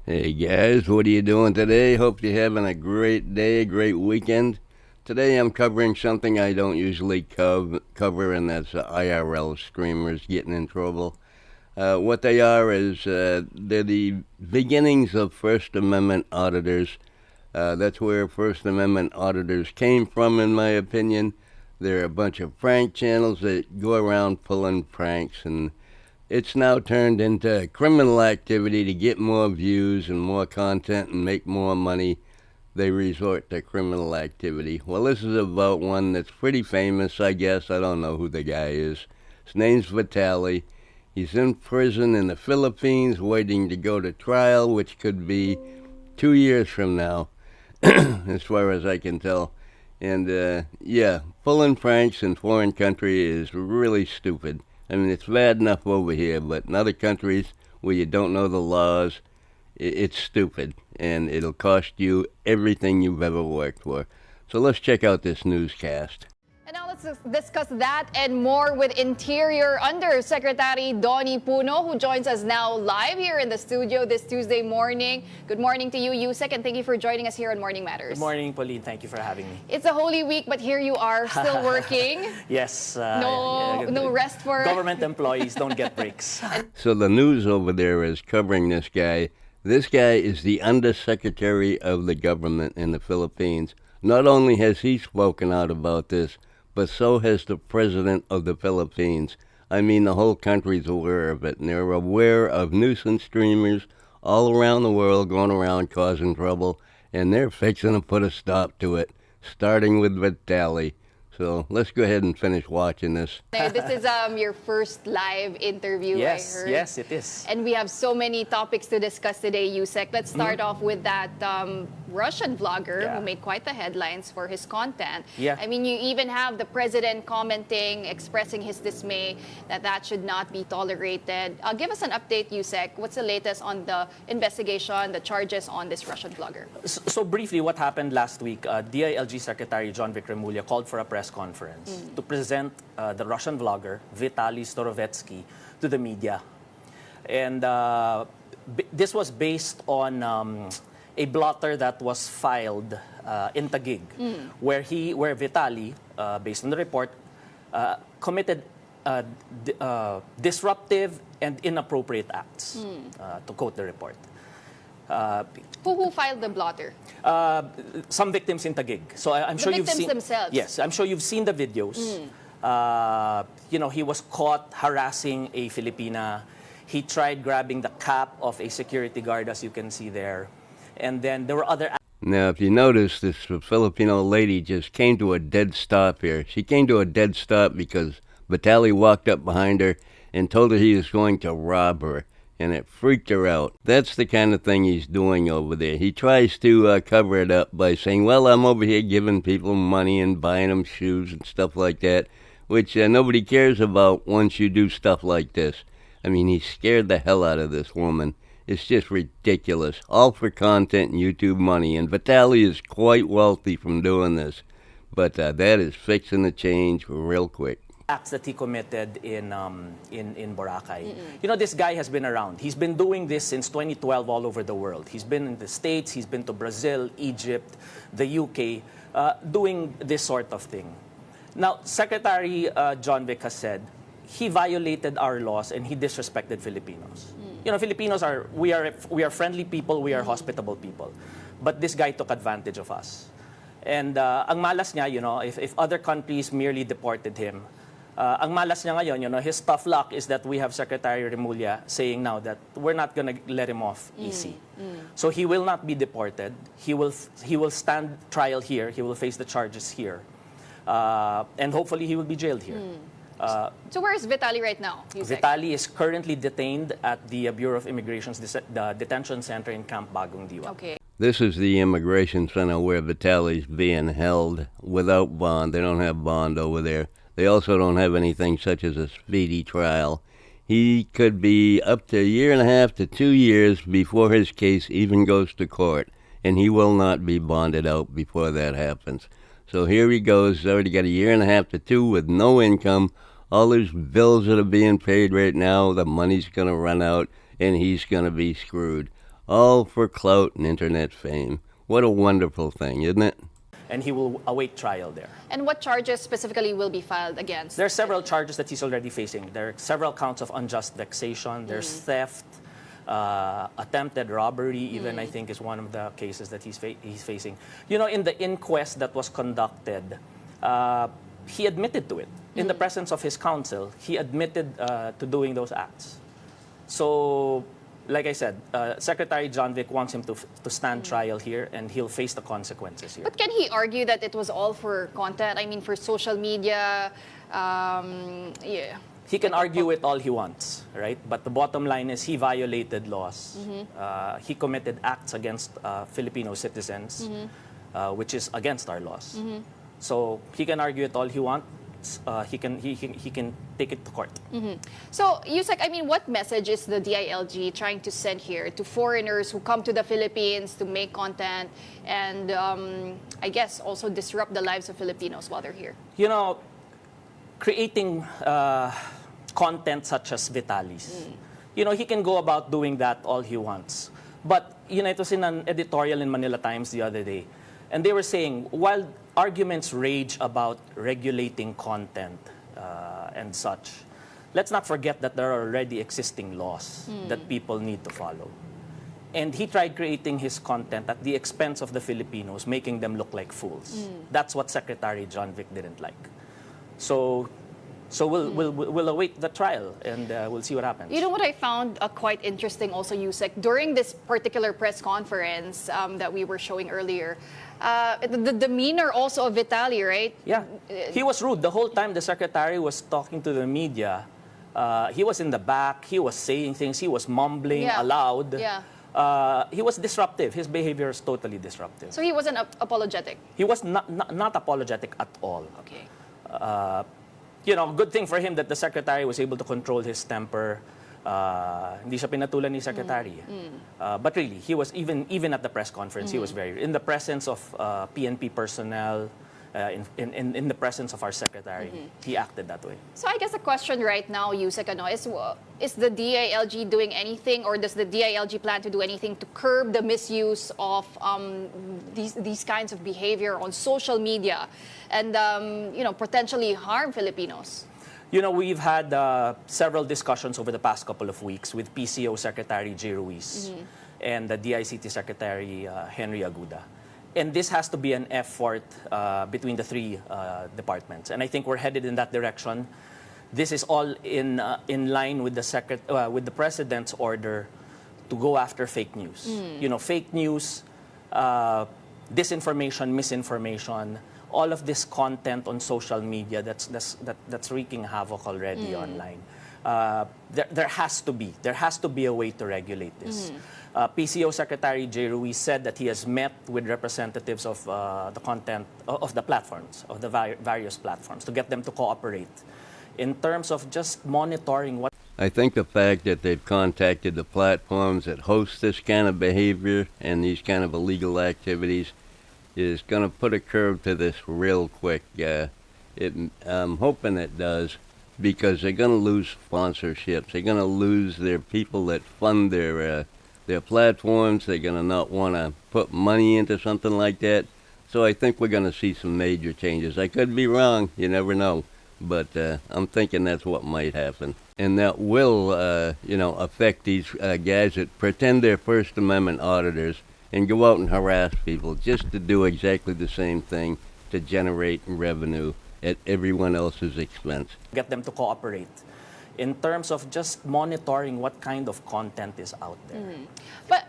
Hey guys, what are you doing today? Hope you're having a great day, a great weekend. Today I'm covering something I don't usually cover, and that's IRL screamers getting in trouble. What they are is they're the beginnings of First Amendment auditors. That's where First Amendment auditors came from, in my opinion. They're a bunch of prank channels that go around pulling pranks, and it's now turned into criminal activity to get more views and more content and make more money. They resort to criminal activity. Well, this is about one that's pretty famous, I guess. I don't know who the guy is. His name's Vitaly. He's in prison in the Philippines waiting to go to trial, which could be 2 years from now, as far as I can tell. And, yeah, pulling pranks in foreign country is really stupid. I mean, it's bad enough over here, but in other countries where you don't know the laws, it's stupid, and it'll cost you everything you've ever worked for. So let's check out this newscast. And now let's discuss that and more with Interior Undersecretary Donnie Puno, who joins us now live here in the studio this Tuesday morning. Good morning to you, Yusek, and thank you for joining us here on Morning Matters. Good morning, Pauline. Thank you for having me. It's a Holy Week, but here you are, still working. Yes. No rest for... Government employees don't get breaks. So the news over there is covering this guy. This guy is the Undersecretary of the government in the Philippines. Not only has he spoken out about this, but so has the president of the Philippines. I mean, the whole country's aware of it, and they're aware of nuisance streamers all around the world going around causing trouble, and they're fixing to put a stop to it, starting with Vitaly. So let's go ahead and finish watching this. This is your first live interview, Yes, I heard. yes, it is. And we have so many topics to discuss today, Yusek. Let's start off with that Russian vlogger who made quite the headlines for his content. Yeah. I mean, you even have the president commenting, expressing his dismay that should not be tolerated. Give us an update, Yusek. What's the latest on the investigation, the charges on this Russian vlogger? So briefly, what happened last week, DILG Secretary John Vic Remulla called for a press conference to present the Russian vlogger Vitaly Starovetsky to the media. And this was based on a blotter that was filed in Taguig, where Vitaly, based on the report, committed disruptive and inappropriate acts, to quote the report. Who filed the blotter? Some victims in Taguig. So I'm sure you've seen themselves. Yes, I'm sure you've seen the videos. He was caught harassing a Filipina. He tried grabbing the cap of a security guard, as you can see there. And then there were other... Now, if you notice, this Filipino lady just came to a dead stop here. She came to a dead stop because Vitaly walked up behind her and told her he was going to rob her, and it freaked her out. That's the kind of thing he's doing over there. He tries to cover it up by saying, well, I'm over here giving people money and buying them shoes and stuff like that, which nobody cares about once you do stuff like this. I mean, he scared the hell out of this woman. It's just ridiculous. All for content and YouTube money. And Vitaly is quite wealthy from doing this. But that is fixing to change real quick. Acts that he committed in Boracay. You know, this guy has been around. He's been doing this since 2012 all over the world. He's been in the States, he's been to Brazil, Egypt, the UK, doing this sort of thing. Now, Secretary John Vic has said he violated our laws and he disrespected Filipinos. You know, Filipinos we are friendly people, we are hospitable people. But this guy took advantage of us. And ang malas niya, you know, if other countries merely deported him, ang malas niya ngayon, you know, his tough luck is that we have Secretary Remulla saying now that we're not going to let him off easy. So he will not be deported. He will stand trial here. He will face the charges here. And hopefully he will be jailed here. So where is Vitaly right now? Vitaly is currently detained at the Bureau of Immigration's detention center in Camp Bagong Diwa. Okay. This is the immigration center where Vitaly's being held without bond. They don't have bond over there. They also don't have anything such as a speedy trial. He could be up to 1.5 to 2 years before his case even goes to court, and he will not be bonded out before that happens. So here he goes. He's already got 1.5 to 2 with no income. All his bills that are being paid right now, the money's going to run out, and he's going to be screwed. all for clout and internet fame. What a wonderful thing, isn't it? And he will await trial there. And what charges specifically will be filed against? There are several charges that he's already facing. There are several counts of unjust vexation. There's theft, attempted robbery, even I think is one of the cases that he's facing. You know, in the inquest that was conducted, he admitted to it. In the presence of his counsel, he admitted to doing those acts. So, like I said, Secretary John Vic wants him to stand trial here, and he'll face the consequences here. But can he argue that it was all for content? I mean, for social media, yeah. He can argue it all he wants, right? But the bottom line is he violated laws. He committed acts against Filipino citizens, which is against our laws. So he can argue it all he wants. He can take it to court. So, Yusek, I mean, what message is the DILG trying to send here to foreigners who come to the Philippines to make content and, I guess, also disrupt the lives of Filipinos while they're here? You know, creating content such as Vitalis, you know, he can go about doing that all he wants. But, you know, it was in an editorial in Manila Times the other day, and they were saying, while arguments rage about regulating content and such, let's not forget that there are already existing laws that people need to follow. And he tried creating his content at the expense of the Filipinos, making them look like fools. That's what Secretary John Vic didn't like. So we'll await the trial, and we'll see what happens. You know what I found quite interesting also, Yusek, during this particular press conference that we were showing earlier, the demeanor also of Vitali, right? Yeah, he was rude. The whole time the secretary was talking to the media, he was in the back, he was saying things, he was mumbling aloud. Yeah. He was disruptive. His behavior is totally disruptive. So he wasn't apologetic? He was not apologetic at all. Okay. You know, good thing for him that the secretary was able to control his temper. Hindi siya pinatulan ni secretary. But really, he was even at the press conference, he was very in the presence of PNP personnel, in the presence of our secretary. He acted that way. So I guess the question right now, Yusek, is the DILG doing anything, or does the DILG plan to do anything to curb the misuse of these kinds of behavior on social media and you know, potentially harm Filipinos? You know, we've had several discussions over the past couple of weeks with PCO Secretary J. Ruiz and the DICT Secretary Henry Aguda. And this has to be an effort between the three departments. And I think we're headed in that direction. This is all in line with the President's order to go after fake news. You know, fake news, disinformation, misinformation, all of this content on social media that's wreaking havoc already online. There has to be a way to regulate this. PCO Secretary J. Ruiz said that he has met with representatives of the content of the platforms, of the various platforms, to get them to cooperate in terms of just monitoring what. I think the fact that they've contacted the platforms that host this kind of behavior and these kind of illegal activities is going to put a curve to this real quick. I'm hoping it does, because they're going to lose sponsorships. They're going to lose their people that fund their platforms. They're going to not want to put money into something like that. So I think we're going to see some major changes. I could be wrong. You never know. But I'm thinking that's what might happen. And that will, affect these guys that pretend they're First Amendment auditors and go out and harass people just to do exactly the same thing to generate revenue at everyone else's expense. Get them to cooperate in terms of just monitoring what kind of content is out there. But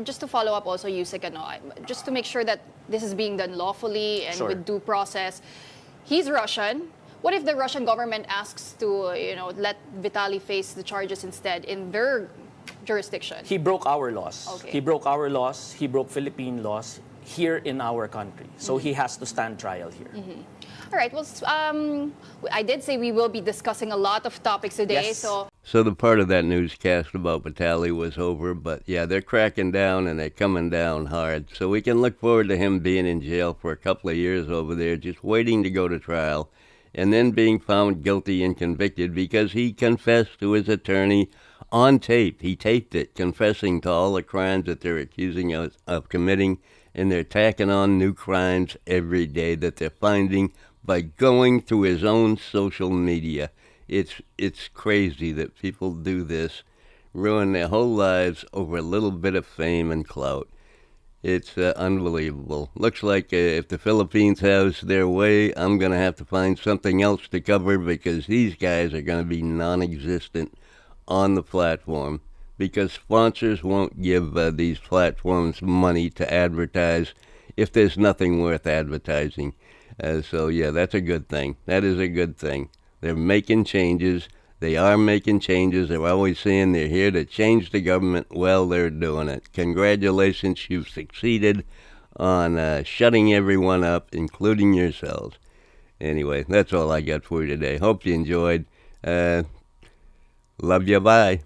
just to follow up also, Yusek, just to make sure that this is being done lawfully and with due process, he's Russian. What if the Russian government asks to, let Vitali face the charges instead in their jurisdiction? He broke our laws. Okay. He broke our laws. He broke Philippine laws here in our country. So he has to stand trial here. All right. Well, I did say we will be discussing a lot of topics today. Yes. So the part of that newscast about Vitali was over, but yeah, they're cracking down and they're coming down hard. So we can look forward to him being in jail for a couple of years over there, just waiting to go to trial. and then being found guilty and convicted because he confessed to his attorney on tape. He taped it, confessing to all the crimes that they're accusing us of committing, and they're tacking on new crimes every day that they're finding by going to his own social media. It's crazy that people do this, ruin their whole lives over a little bit of fame and clout. It's unbelievable. Looks like if the Philippines has their way, I'm going to have to find something else to cover because these guys are going to be non-existent on the platform because sponsors won't give these platforms money to advertise if there's nothing worth advertising. So, yeah, that's a good thing. That is a good thing. They're making changes. They are making changes. They're always saying they're here to change the government. Well, they're doing it. Congratulations, you've succeeded on shutting everyone up, including yourselves. Anyway, that's all I got for you today. Hope you enjoyed. Love you. Bye.